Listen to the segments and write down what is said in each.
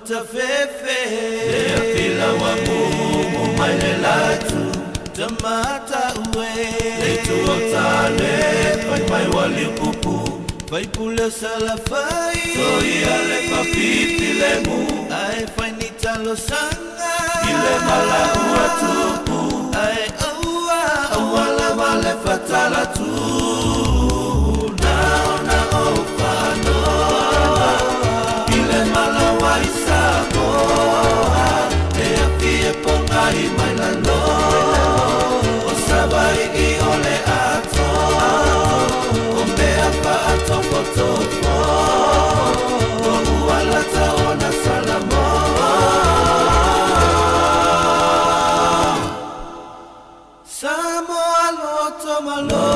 Matafefe Lea fila wa mumu maile latu Tamata ue Leitu o tale Pai mai wali kupu Fai pule salafai Toi ale papiti lemu Ai fai ni talo sanga Ile mala ua tupu Ai aua Awala male fatala tu Naona o whanoa Ile mala wa isamoa Lea fie pongai mai la loa O sabai I ole atoa O mea pa atofo tofo O uala taona salamoa Samoa loto malo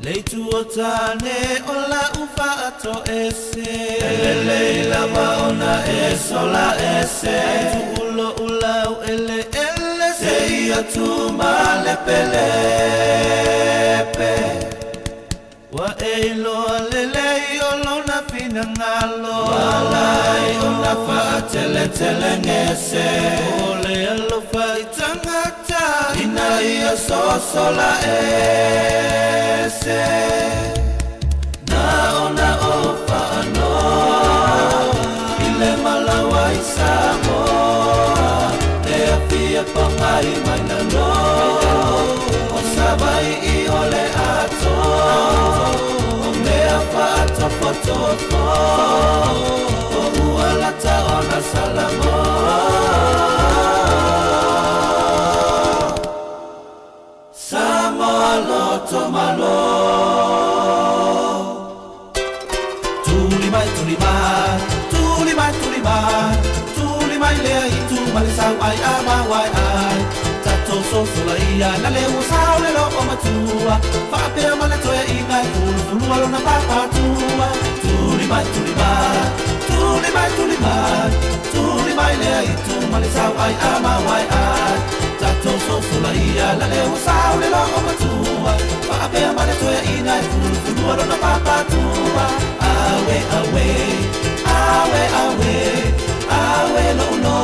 Leitu o tane o la ufa ato ese Leila waona esola ese Tu ulo ulau ele ele Seia tu malepelepe Wa eilo alele yolo na pinangalo Walai ona faatele tele ngese Ole alo fai tangata Ina ia sosola ese Na ona o whaanoa Ile malawa isamoa Lea fia pangai mai na loa O sabai I ole atoa O mea whaatofotofo O uala taona salamoa Samoa loto malo Tuli mai lea I tu male sau ai ama wai ai Tato so sola ia na leo sao le lo o matua Whapea male toia I ngai fulu alo na papatua Tuli mai lea I tu male sau ai ama wai ai Tato so sola ia na leo sao le lo o matua Whapea male toia I ngai fulu alo na papatua Awe awe awe awe Awe lo no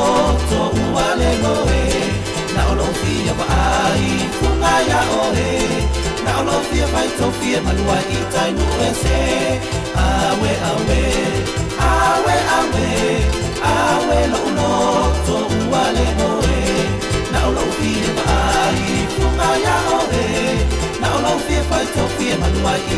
to uale noe Na olo fia wa ai funga ya oe Na olo fia vai to fia manua I tai nu ese Awe awe awe awe Awe lo no to uale noe Na olo fia wa ai funga ya oe Na olo fia vai to fia manua I